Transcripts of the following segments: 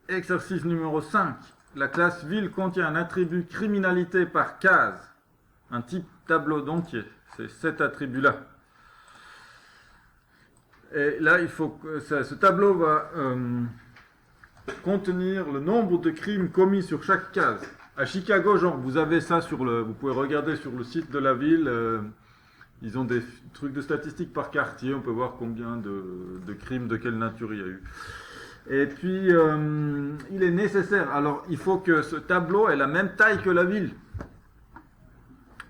Exercice numéro 5. La classe ville contient un attribut criminalité par case. Un type tableau d'entier. C'est cet attribut-là. Et là, il faut que ce tableau va contenir le nombre de crimes commis sur chaque case. À Chicago, genre, vous avez ça vous pouvez regarder sur le site de la ville. Ils ont des trucs de statistiques par quartier. On peut voir combien de crimes de quelle nature il y a eu. Et puis, il est nécessaire. Alors, il faut que ce tableau ait la même taille que la ville.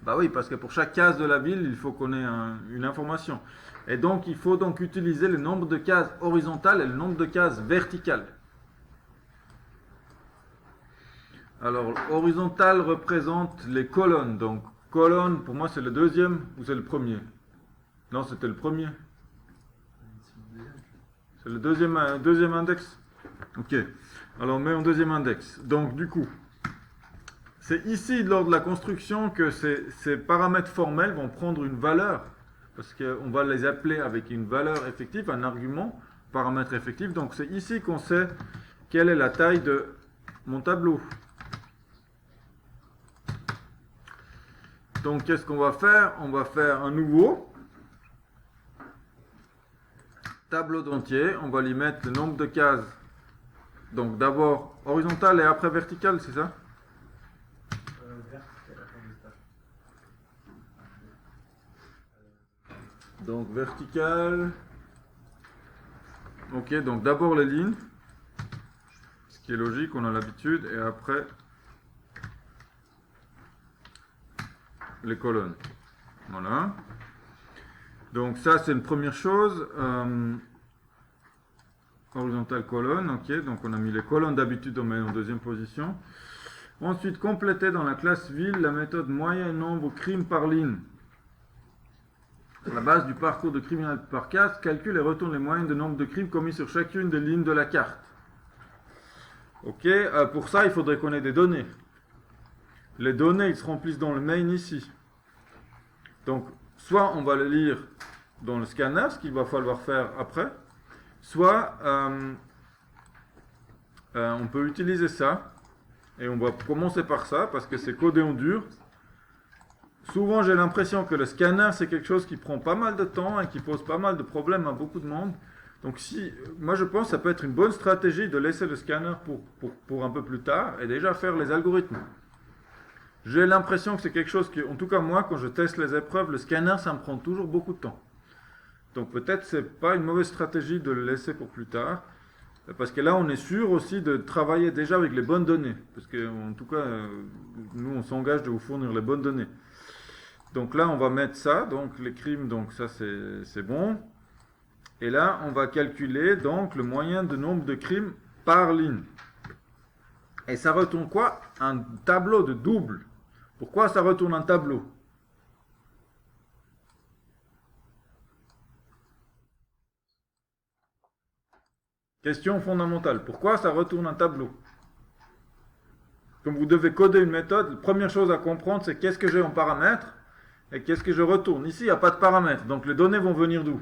Bah oui, parce que pour chaque case de la ville, il faut qu'on ait une information. Et donc, il faut donc utiliser le nombre de cases horizontales et le nombre de cases verticales. Alors, horizontal représente les colonnes. Donc, colonne, pour moi, c'est le deuxième ou c'est le premier? Non, c'était le premier. C'est le deuxième index. Ok. Alors, on met en deuxième index. Donc, du coup, c'est ici, lors de la construction, que ces paramètres formels vont prendre une valeur. Parce qu'on va les appeler avec une valeur effective, un argument, paramètre effectif. Donc, c'est ici qu'on sait quelle est la taille de mon tableau. Donc, qu'est-ce qu'on va faire? On va faire un nouveau tableau d'entier. On va lui mettre le nombre de cases. Donc, d'abord horizontal et après vertical, c'est ça? Donc, vertical. Ok, donc d'abord les lignes. Ce qui est logique, on a l'habitude. Et après, les colonnes. Voilà. Donc ça, c'est une première chose. Horizontale colonne, ok. Donc on a mis les colonnes, d'habitude on met en deuxième position. Ensuite, compléter dans la classe ville la méthode moyen nombre crime par ligne. Sur la base du parcours de criminalité par case, calcule et retourne les moyennes de nombre de crimes commis sur chacune des lignes de la carte. Ok, pour ça, il faudrait qu'on ait des données. Les données, ils se remplissent dans le main ici. Donc, soit on va le lire dans le scanner, ce qu'il va falloir faire après, soit on peut utiliser ça, et on va commencer par ça, parce que c'est codé en dur. Souvent, j'ai l'impression que le scanner, c'est quelque chose qui prend pas mal de temps et qui pose pas mal de problèmes à beaucoup de monde. Donc, moi je pense que ça peut être une bonne stratégie de laisser le scanner pour un peu plus tard, et déjà faire les algorithmes. J'ai l'impression que c'est quelque chose qui, en tout cas moi, quand je teste les épreuves, le scanner, ça me prend toujours beaucoup de temps. Donc peut-être c'est pas une mauvaise stratégie de le laisser pour plus tard, parce que là on est sûr aussi de travailler déjà avec les bonnes données, parce que en tout cas nous on s'engage de vous fournir les bonnes données. Donc là on va mettre ça, donc les crimes, donc ça c'est bon. Et là on va calculer donc le moyen de nombre de crimes par ligne. Et ça retourne quoi? Un tableau de double. Pourquoi ça retourne un tableau? Question fondamentale. Pourquoi ça retourne un tableau? Comme vous devez coder une méthode, la première chose à comprendre, c'est qu'est-ce que j'ai en paramètres et qu'est-ce que je retourne. Ici, il n'y a pas de paramètres, donc les données vont venir d'où?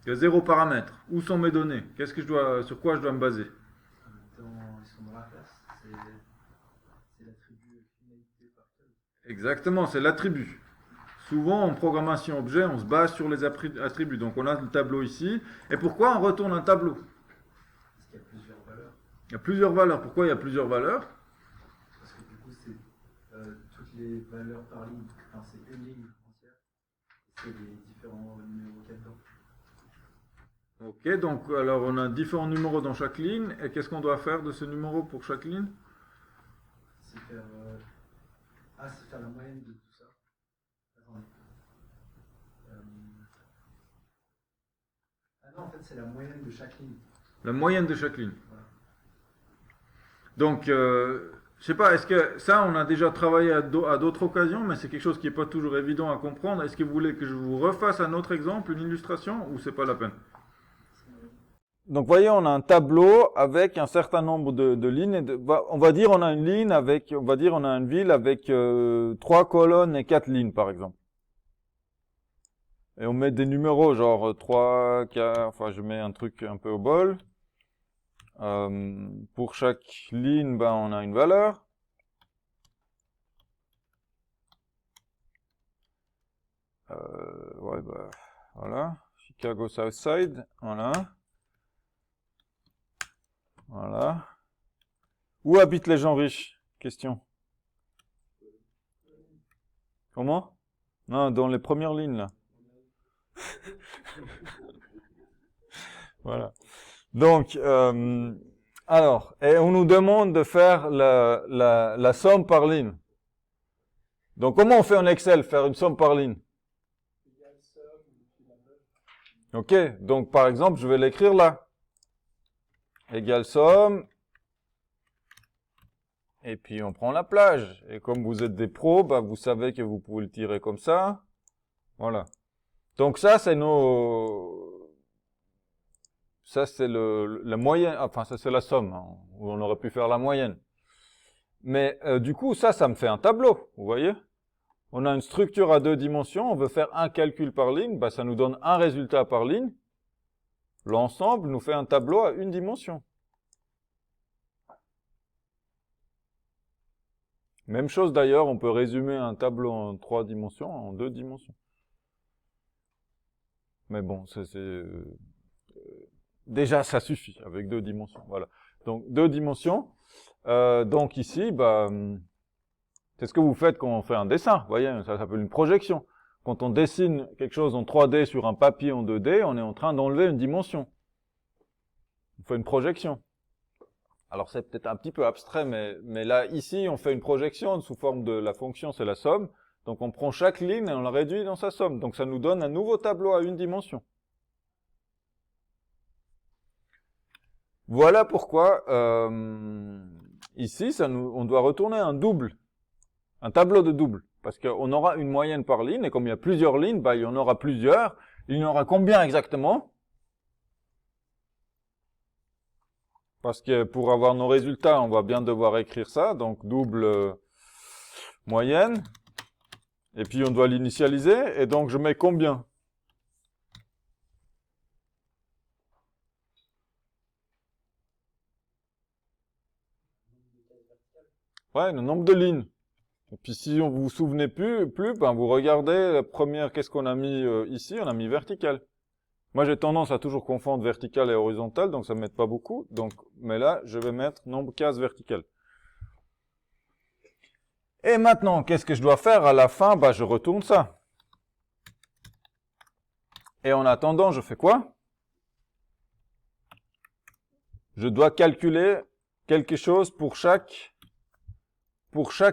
Il y a 0 paramètre. Où sont mes données? Sur quoi je dois me baser? Ils sont dans la classe. C'est l'attribut finalité par case. Exactement, c'est l'attribut. Souvent, en programmation objet, on se base sur les attributs. Donc, on a le tableau ici. Et pourquoi on retourne un tableau? Parce qu'il y a plusieurs valeurs. Il y a plusieurs valeurs. Pourquoi il y a plusieurs valeurs? Parce que du coup, c'est toutes les valeurs par ligne. Enfin, c'est une ligne entière. C'est les différents numéros qu'il y a dedans. Ok, donc alors on a différents numéros dans chaque ligne. Et qu'est-ce qu'on doit faire de ce numéro pour chaque ligne? C'est faire, c'est faire la moyenne de tout ça. Attendez. Non, en fait, c'est la moyenne de chaque ligne. La moyenne de chaque ligne. Voilà. Donc, je sais pas, est-ce que ça, on a déjà travaillé à d'autres occasions, mais c'est quelque chose qui n'est pas toujours évident à comprendre. Est-ce que vous voulez que je vous refasse un autre exemple, une illustration, ou c'est pas la peine? Donc, voyez, on a un tableau avec un certain nombre de lignes. On va dire on a une ligne avec, on va dire on a une ville avec 3 colonnes et 4 lignes, par exemple. Et on met des numéros, genre 3, 4, enfin je mets un truc un peu au bol. Pour chaque ligne, ben, on a une valeur. Ouais, bah, voilà. Chicago Southside, voilà. Voilà. Où habitent les gens riches? Question. Comment? Non, dans les premières lignes, là. Voilà. Donc, alors, et on nous demande de faire la somme par ligne. Donc, comment on fait en Excel, faire une somme par ligne? Ok, donc par exemple, je vais l'écrire là. Égale somme. Et puis on prend la plage. Et comme vous êtes des pros, bah, vous savez que vous pouvez le tirer comme ça. Voilà. Donc ça, c'est nos... Ça, c'est la moyenne. Enfin, ça, c'est la somme. Hein, où on aurait pu faire la moyenne. Mais du coup, ça me fait un tableau. Vous voyez? On a une structure à 2 dimensions. On veut faire un calcul par ligne. Bah, ça nous donne un résultat par ligne. L'ensemble nous fait un tableau à 1 dimension. Même chose d'ailleurs, on peut résumer un tableau en 3 dimensions, en 2 dimensions. Mais bon, déjà ça suffit avec 2 dimensions. Voilà. Donc 2 dimensions. Donc ici, bah, c'est ce que vous faites quand on fait un dessin. Vous voyez, ça s'appelle une projection. Quand on dessine quelque chose en 3D sur un papier en 2D, on est en train d'enlever une dimension. On fait une projection. Alors c'est peut-être un petit peu abstrait, mais là, ici, on fait une projection sous forme de la fonction, c'est la somme. Donc on prend chaque ligne et on la réduit dans sa somme. Donc ça nous donne un nouveau tableau à 1 dimension. Voilà pourquoi, ici, on doit retourner un double, un tableau de double. Parce qu'on aura une moyenne par ligne, et comme il y a plusieurs lignes, bah, il y en aura plusieurs. Il y en aura combien exactement? Parce que pour avoir nos résultats, on va bien devoir écrire ça. Donc double moyenne. Et puis on doit l'initialiser. Et donc je mets combien? Ouais, le nombre de lignes. Et puis si vous vous souvenez plus, ben vous regardez la première, qu'est-ce qu'on a mis ici? On a mis vertical. Moi, j'ai tendance à toujours confondre vertical et horizontal, donc ça ne m'aide pas beaucoup. Donc, mais là, je vais mettre nombre cases verticales. Et maintenant, qu'est-ce que je dois faire? À la fin, bah, je retourne ça. Et en attendant, je fais quoi? Je dois calculer quelque chose pour chaque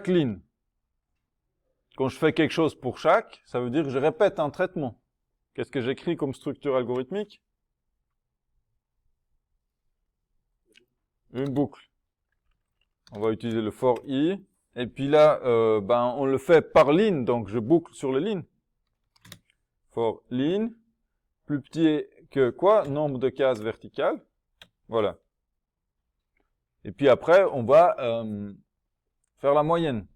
ligne. Quand je fais quelque chose pour chaque, ça veut dire que je répète un traitement. Qu'est-ce que j'écris comme structure algorithmique? Une boucle. On va utiliser le for i. Et puis là, ben, on le fait par ligne, donc je boucle sur les lignes. For ligne, plus petit que quoi? Nombre de cases verticales. Voilà. Et puis après, on va faire la moyenne.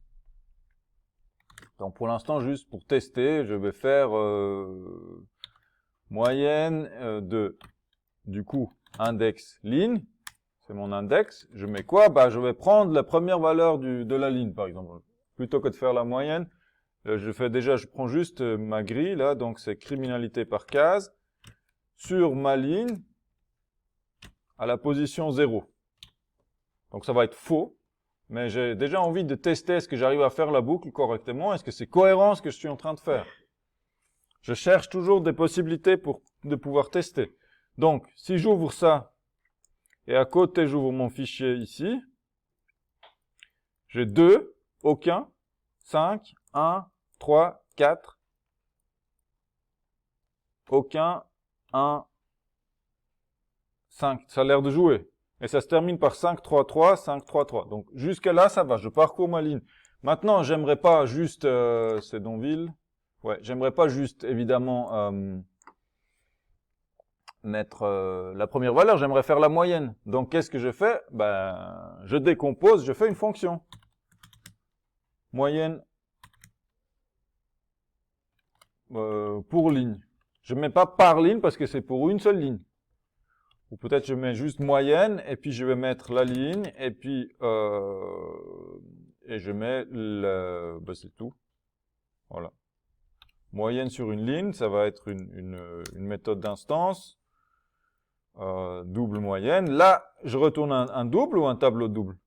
Donc pour l'instant, juste pour tester, je vais faire moyenne de, du coup, index ligne. C'est mon index. Je mets quoi? Bah, je vais prendre la première valeur de la ligne, par exemple. Plutôt que de faire la moyenne, je prends juste ma grille, là, donc c'est criminalité par case, sur ma ligne, à la position 0. Donc ça va être faux, mais j'ai déjà envie de tester est-ce que j'arrive à faire la boucle correctement, est-ce que c'est cohérent ce que je suis en train de faire. Je cherche toujours des possibilités de pouvoir tester. Donc, si j'ouvre ça, et à côté j'ouvre mon fichier ici, j'ai 2, aucun, 5, 1, 3, 4, aucun, 1, 5. Ça a l'air de jouer. Et ça se termine par 5, 3, 3, 5, 3, 3. Donc jusque là, ça va, je parcours ma ligne. Maintenant, j'aimerais pas juste, c'est Donville. Ouais, j'aimerais pas juste, évidemment, mettre la première valeur, j'aimerais faire la moyenne. Donc qu'est-ce que je fais? Ben, je décompose, je fais une fonction. Moyenne pour ligne. Je ne mets pas par ligne parce que c'est pour une seule ligne. Ou peut-être je mets juste moyenne, et puis je vais mettre la ligne, et puis et je mets le... Ben c'est tout. Voilà. Moyenne sur une ligne, ça va être une méthode d'instance. Double moyenne. Là, je retourne un double ou un tableau double?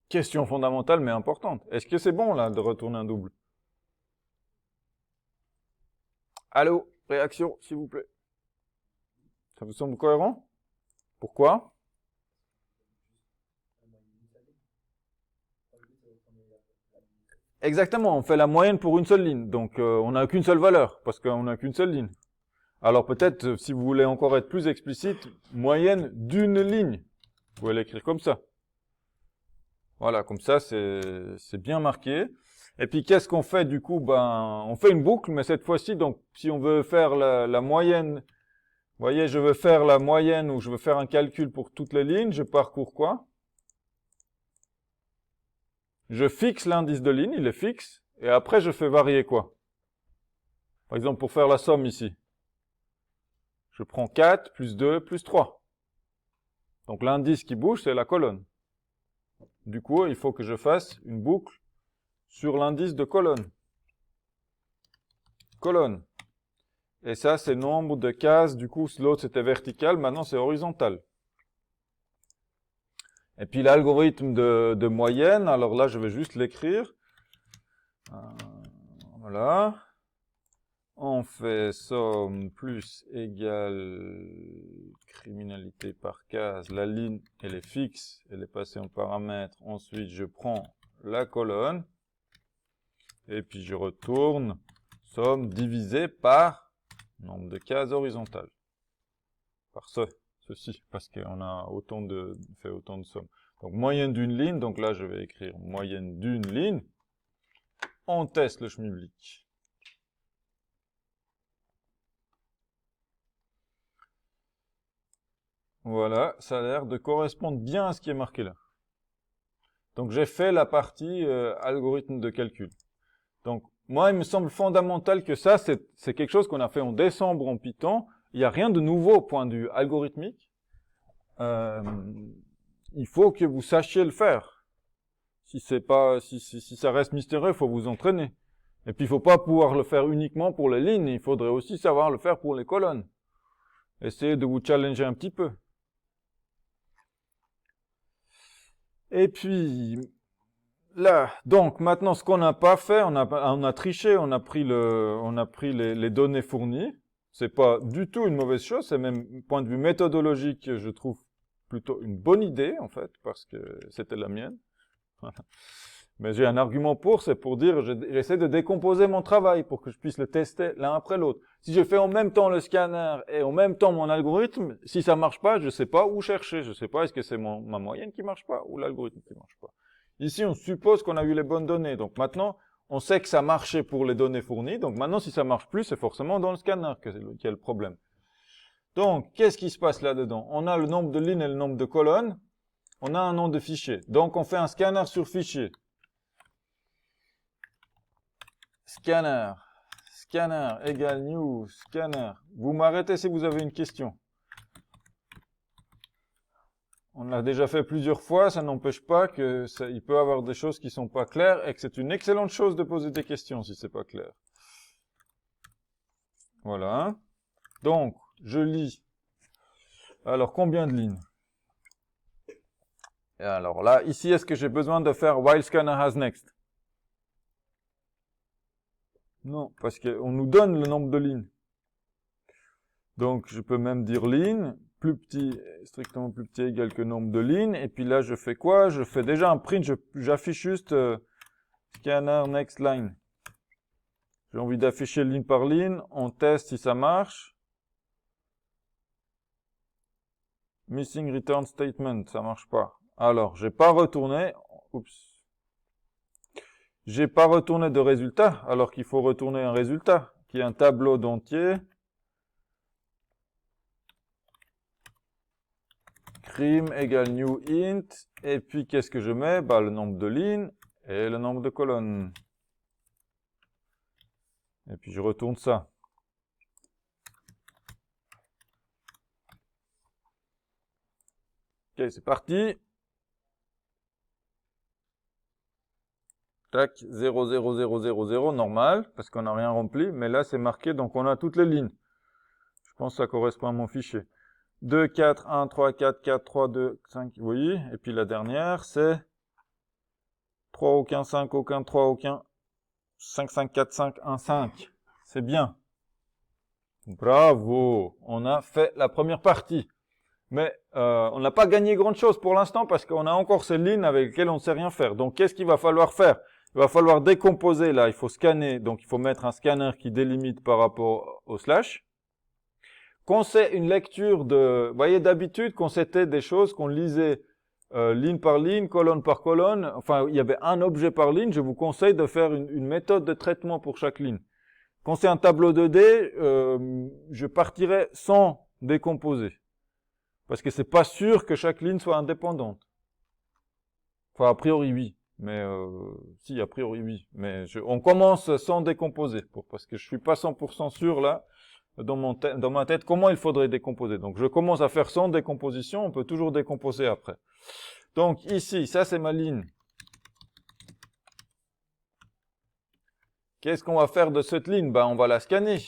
Question fondamentale mais importante. Est-ce que c'est bon là de retourner un double? Allô? Réaction, s'il vous plaît. Ça vous semble cohérent? Pourquoi? Exactement, on fait la moyenne pour une seule ligne. Donc on n'a qu'une seule valeur, parce qu'on n'a qu'une seule ligne. Alors peut-être, si vous voulez encore être plus explicite, moyenne d'une ligne. Vous pouvez l'écrire comme ça. Voilà, comme ça, c'est bien marqué. Et puis, qu'est-ce qu'on fait du coup? Ben, on fait une boucle, mais cette fois-ci, donc, si on veut faire la moyenne, vous voyez, je veux faire la moyenne ou je veux faire un calcul pour toutes les lignes, je parcours quoi? Je fixe l'indice de ligne, il est fixe, et après, je fais varier quoi? Par exemple, pour faire la somme ici. Je prends 4 plus 2 plus 3. Donc, l'indice qui bouge, c'est la colonne. Du coup, il faut que je fasse une boucle sur l'indice de colonne. Colonne. Et ça, c'est nombre de cases. Du coup, l'autre, c'était vertical. Maintenant, c'est horizontal. Et puis, l'algorithme de moyenne. Alors là, je vais juste l'écrire. Voilà. On fait somme plus égale criminalité par case. La ligne, elle est fixe. Elle est passée en paramètre. Ensuite, je prends la colonne. Et puis, je retourne somme divisée par nombre de cases horizontales. Par ceci, parce qu'on a fait autant de sommes. Donc, moyenne d'une ligne. Donc là, je vais écrire moyenne d'une ligne. On teste le schmilblick. Voilà, ça a l'air de correspondre bien à ce qui est marqué là. Donc j'ai fait la partie algorithme de calcul. Donc moi, il me semble fondamental que ça, c'est quelque chose qu'on a fait en décembre en Python. Il n'y a rien de nouveau au point de vue algorithmique. Il faut que vous sachiez le faire. Si ça reste mystérieux, il faut vous entraîner. Et puis il ne faut pas pouvoir le faire uniquement pour les lignes, il faudrait aussi savoir le faire pour les colonnes. Essayez de vous challenger un petit peu. Et puis, là, donc maintenant, ce qu'on n'a pas fait, on a triché, on a pris les données fournies. C'est pas du tout une mauvaise chose, c'est même, point de vue méthodologique, je trouve plutôt une bonne idée, en fait, parce que c'était la mienne. Mais j'ai un argument c'est pour dire, j'essaie de décomposer mon travail pour que je puisse le tester l'un après l'autre. Si je fais en même temps le scanner et en même temps mon algorithme, si ça marche pas, je sais pas où chercher. Je sais pas, est-ce que c'est ma moyenne qui marche pas ou l'algorithme qui marche pas. Ici, on suppose qu'on a eu les bonnes données. Donc maintenant, on sait que ça marchait pour les données fournies. Donc maintenant, si ça marche plus, c'est forcément dans le scanner qu'il y a le problème. Donc, qu'est-ce qui se passe là-dedans? On a le nombre de lignes et le nombre de colonnes. On a un nom de fichier. Donc, on fait un scanner sur fichier. Scanner égale new scanner. Vous m'arrêtez si vous avez une question. On l'a déjà fait plusieurs fois, ça n'empêche pas que il peut y avoir des choses qui sont pas claires et que c'est une excellente chose de poser des questions si c'est pas clair. Voilà. Donc, je lis. Alors, combien de lignes? Et alors là, ici, est-ce que j'ai besoin de faire while scanner has next? Non, parce qu'on nous donne le nombre de lignes. Donc, je peux même dire ligne, plus petit, strictement plus petit égal que nombre de lignes. Et puis là, je fais quoi? Je fais déjà un print, j'affiche juste scanner next line. J'ai envie d'afficher ligne par ligne. On teste si ça marche. Missing return statement, ça marche pas. Alors, j'ai pas retourné. Oups. J'ai pas retourné de résultat, alors qu'il faut retourner un résultat, qui est un tableau d'entier. Crim égale new int. Et puis, qu'est-ce que je mets? Bah, le nombre de lignes et le nombre de colonnes. Et puis, je retourne ça. Ok, c'est parti. Tac, 0, 0, 0, 0, 0, normal, parce qu'on n'a rien rempli. Mais là, c'est marqué, donc on a toutes les lignes. Je pense que ça correspond à mon fichier. 2, 4, 1, 3, 4, 4, 3, 2, 5, vous voyez. Et puis la dernière, c'est 3, aucun, 5, aucun, 3, aucun, 5, 5, 4, 5, 1, 5. C'est bien. Bravo. On a fait la première partie. Mais on n'a pas gagné grand chose pour l'instant parce qu'on a encore ces lignes avec lesquelles on ne sait rien faire. Donc, qu'est-ce qu'il va falloir faire? Il va falloir décomposer là. Il faut scanner. Donc, il faut mettre un scanner qui délimite par rapport au slash. Qu'on sait une lecture de... Vous voyez, d'habitude, qu'on c'était des choses qu'on lisait ligne par ligne, colonne par colonne. Enfin, il y avait un objet par ligne. Je vous conseille de faire une méthode de traitement pour chaque ligne. Quand c'est un tableau 2D, je partirai sans décomposer. Parce que c'est pas sûr que chaque ligne soit indépendante. Enfin, a priori, oui. Mais, si, a priori, oui. Mais on commence sans décomposer. Parce que je suis pas 100% sûr, là, dans ma tête, comment il faudrait décomposer. Donc, je commence à faire sans décomposition. On peut toujours décomposer après. Donc, ici, ça, c'est ma ligne. Qu'est-ce qu'on va faire de cette ligne? Ben, on va la scanner.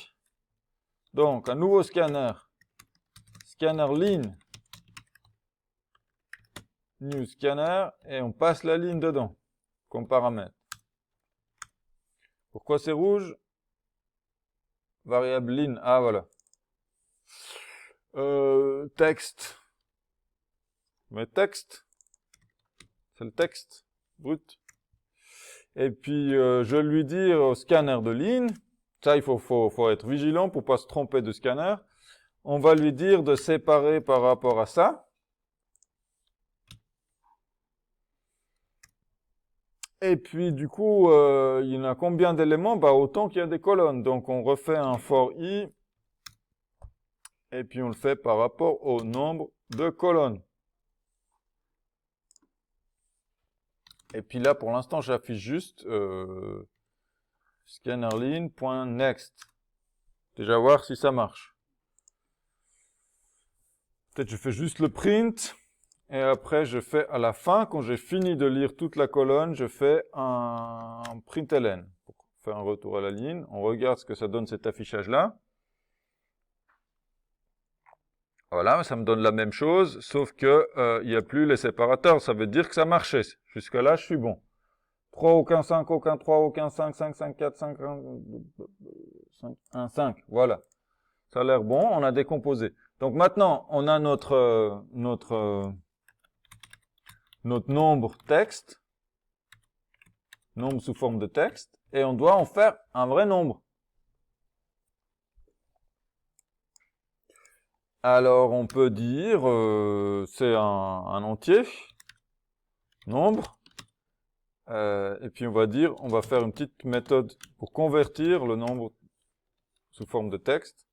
Donc, un nouveau scanner. Scanner ligne. New scanner. Et on passe la ligne dedans. Comme paramètre. Pourquoi c'est rouge? Variable ligne. Ah, voilà. Texte. Mais texte. C'est le texte. Brut. Et puis, je lui dis au scanner de ligne. Ça, il faut être vigilant pour pas se tromper de scanner. On va lui dire de séparer par rapport à ça. Et puis, du coup, il y en a combien d'éléments? Bah, autant qu'il y a des colonnes. Donc, on refait un for i. Et puis, on le fait par rapport au nombre de colonnes. Et puis là, pour l'instant, j'affiche juste scannerline.next. Déjà voir si ça marche. Peut-être je fais juste le print. Et après, je fais à la fin, quand j'ai fini de lire toute la colonne, je fais un println pour faire un retour à la ligne. On regarde ce que ça donne cet affichage-là. Voilà, ça me donne la même chose, sauf que il n'y a plus les séparateurs. Ça veut dire que ça marchait. Jusqu'à là, je suis bon. 3, aucun 5, aucun 3, aucun 5, 5, 5, 4, 5, 1, 5. Voilà. Ça a l'air bon, on a décomposé. Donc maintenant, on a notre nombre texte, nombre sous forme de texte, et on doit en faire un vrai nombre. Alors, on peut dire, c'est un entier, nombre, et puis on va dire, on va faire une petite méthode pour convertir le nombre sous forme de texte.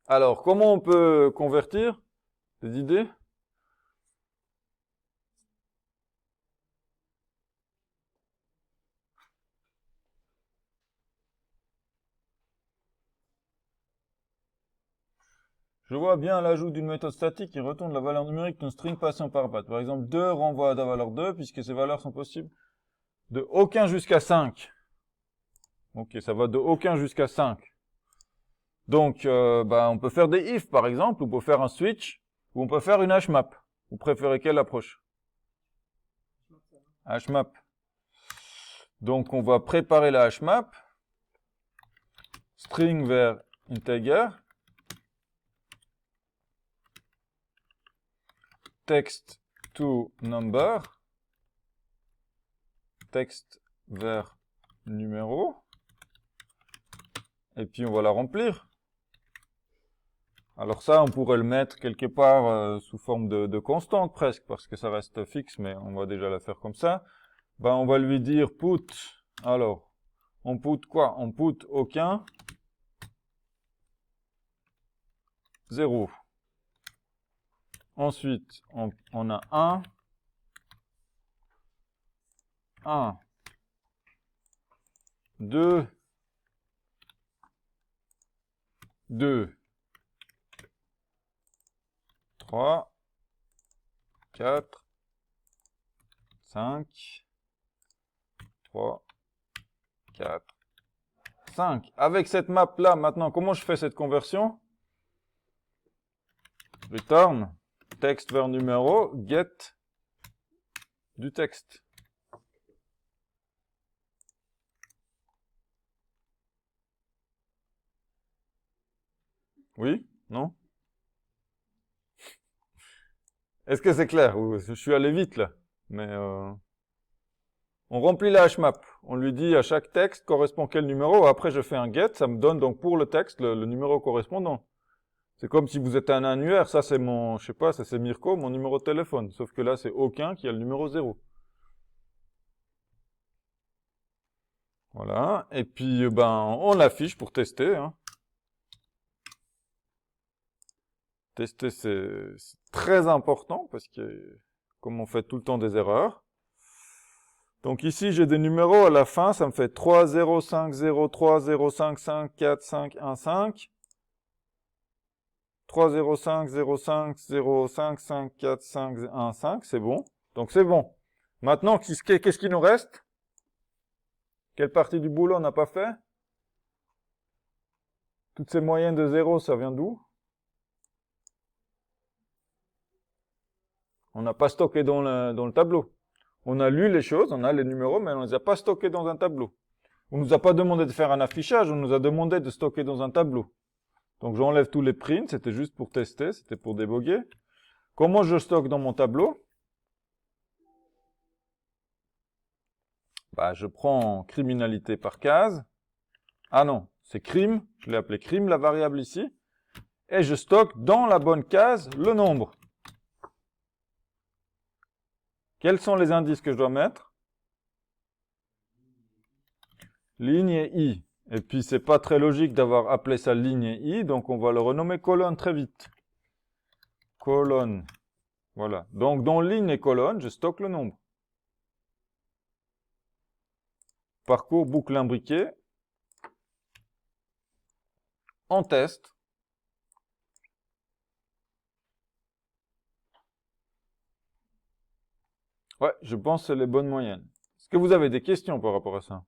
Alors, comment on peut convertir? Des idées? Je vois bien l'ajout d'une méthode statique qui retourne la valeur numérique d'un string passant par path. Par exemple, 2 renvoie à la valeur 2, puisque ces valeurs sont possibles de aucun jusqu'à 5. Ok, ça va de aucun jusqu'à 5. Donc, on peut faire des if, par exemple, ou on peut faire un switch, ou on peut faire une hmap. Vous préférez quelle approche? Hmap. Donc, on va préparer la hmap. String vers integer. Text to number. Texte vers numéro. Et puis, on va la remplir. Alors ça, on pourrait le mettre quelque part sous forme de constante presque, parce que ça reste fixe, mais on va déjà la faire comme ça. On va lui dire put. Alors, on put quoi? On put aucun. 0. Ensuite, on a 1, 1, 2, 2, 3, 4, 5, 3, 4, 5. Avec cette map-là, maintenant, comment je fais cette conversion? Return, texte vers numéro, get du texte. Oui? Non? Est-ce que c'est clair? Je suis allé vite là. Mais on remplit la hmap. On lui dit à chaque texte correspond quel numéro. Après je fais un get. Ça me donne donc pour le texte le numéro correspondant. C'est comme si vous êtes un annuaire. Ça c'est mon, je sais pas, ça c'est Mirko, mon numéro de téléphone. Sauf que là c'est aucun qui a le numéro 0. Voilà. Et puis ben on l'affiche pour tester. Hein. Tester, c'est très important parce que, comme on fait tout le temps des erreurs. Donc ici, j'ai des numéros à la fin, ça me fait 3, 0, 5, 0, 3, 0, 5, 5, 4, 5, 1, 5. 3, 0, 5, 0, 5, 0, 5, 5, 4, 5, 1, 5, c'est bon. Donc c'est bon. Maintenant, qu'est-ce qu'il nous reste? Quelle partie du boulot on n'a pas fait? Toutes ces moyennes de 0, ça vient d'où? On n'a pas stocké dans le tableau. On a lu les choses, on a les numéros, mais on ne les a pas stockés dans un tableau. On ne nous a pas demandé de faire un affichage, on nous a demandé de stocker dans un tableau. Donc j'enlève tous les prints, c'était juste pour tester, c'était pour déboguer. Comment je stocke dans mon tableau? Bah, je prends criminalité par case. Ah non, c'est crime, je l'ai appelé crime, la variable ici. Et je stocke dans la bonne case le nombre. Quels sont les indices que je dois mettre? Ligne et i. Et puis, c'est pas très logique d'avoir appelé ça ligne et i, donc on va le renommer colonne très vite. Colonne. Voilà. Donc, dans ligne et colonne, je stocke le nombre. Parcours boucle imbriquée. En test. Ouais, je pense que c'est les bonnes moyennes. Est-ce que vous avez des questions par rapport à ça?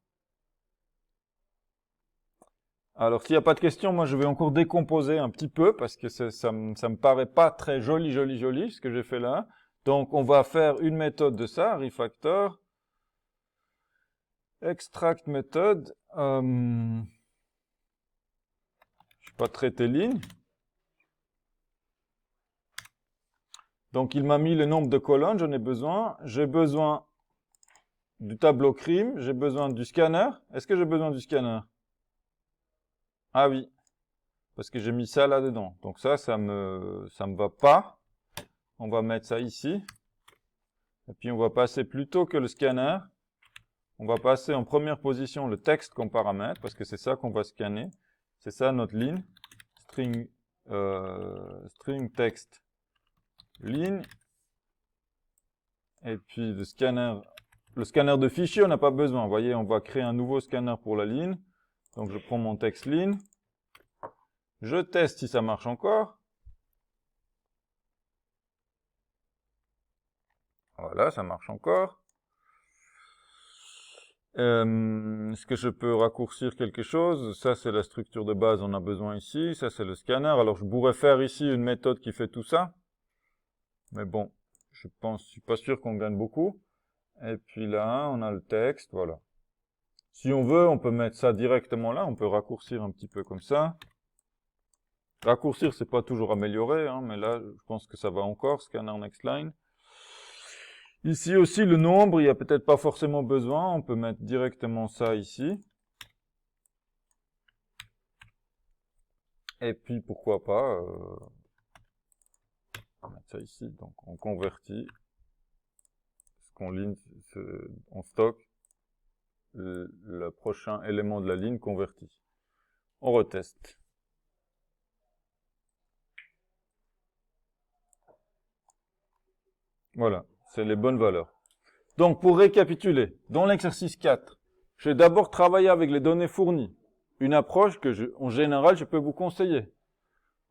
Alors, s'il n'y a pas de questions, moi, je vais encore décomposer un petit peu parce que ça me paraît pas très joli, ce que j'ai fait là. Donc, on va faire une méthode de ça, refactor. Extract méthode. Je ne vais pas traiter ligne. Donc, il m'a mis le nombre de colonnes, j'en ai besoin. J'ai besoin du tableau crime, j'ai besoin du scanner. Est-ce que j'ai besoin du scanner? Ah oui, parce que j'ai mis ça là-dedans. Donc ça me va pas. On va mettre ça ici. Et puis on va passer plutôt que le scanner. On va passer en première position le texte comme paramètre, parce que c'est ça qu'on va scanner. C'est ça notre ligne. String text ligne. Et puis le scanner de fichier, on n'a pas besoin. Vous voyez, on va créer un nouveau scanner pour la ligne. Donc je prends mon texte ligne. Je teste si ça marche encore. Voilà, ça marche encore. Est-ce que je peux raccourcir quelque chose? Ça, c'est la structure de base, on a besoin ici. Ça, c'est le scanner. Alors, je pourrais faire ici une méthode qui fait tout ça. Mais bon, je suis pas sûr qu'on gagne beaucoup. Et puis là, on a le texte, voilà. Si on veut, on peut mettre ça directement là. On peut raccourcir un petit peu comme ça. Raccourcir, c'est pas toujours amélioré, hein, mais là, je pense que ça va encore, scanner next line. Ici aussi, le nombre, il n'y a peut-être pas forcément besoin. On peut mettre directement ça ici. Et puis, pourquoi pas, on va mettre ça ici. Donc, on convertit. On stocke le prochain élément de la ligne converti. On reteste. Voilà, c'est les bonnes valeurs. Donc, pour récapituler, dans l'exercice 4, je vais d'abord travailler avec les données fournies. Une approche que, en général, je peux vous conseiller.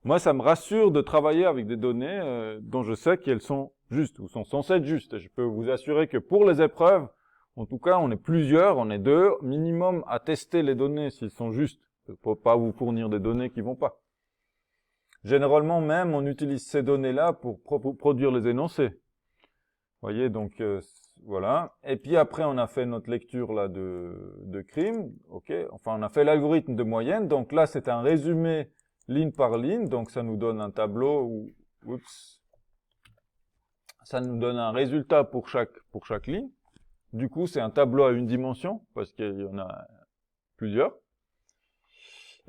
Moi, ça me rassure de travailler avec des données dont je sais qu'elles sont justes, ou sont censées être justes. Et je peux vous assurer que pour les épreuves, en tout cas, on est plusieurs, on est 2, minimum, à tester les données s'ils sont justes. Je ne peux pas vous fournir des données qui vont pas. Généralement, même, on utilise ces données-là pour produire les énoncés. Vous voyez, donc, voilà. Et puis après, on a fait notre lecture là de crime. Ok. Enfin, on a fait l'algorithme de moyenne. Donc là, c'est un résumé ligne par ligne. Donc, ça nous donne un tableau où, oups, ça nous donne un résultat pour chaque ligne. Du coup, c'est un tableau à une dimension parce qu'il y en a plusieurs.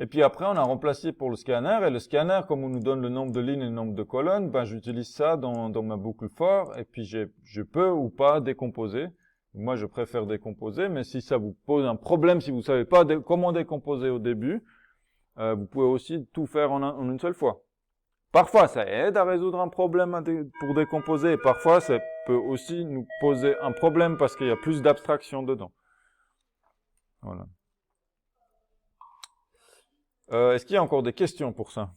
Et puis après, on a remplacé pour le scanner. Et le scanner, comme on nous donne le nombre de lignes et le nombre de colonnes, ben, j'utilise ça dans ma boucle for. Et puis, je peux ou pas décomposer. Moi, je préfère décomposer. Mais si ça vous pose un problème, si vous savez pas comment décomposer au début, vous pouvez aussi tout faire en une seule fois. Parfois, ça aide à résoudre un problème pour décomposer. Et parfois, ça peut aussi nous poser un problème parce qu'il y a plus d'abstraction dedans. Voilà. Est-ce qu'il y a encore des questions pour ça?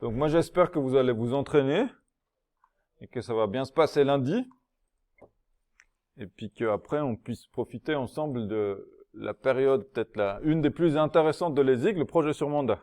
Donc moi j'espère que vous allez vous entraîner et que ça va bien se passer lundi et puis qu'après on puisse profiter ensemble de la période peut-être une des plus intéressantes de l'ESIG, le projet sur mandat.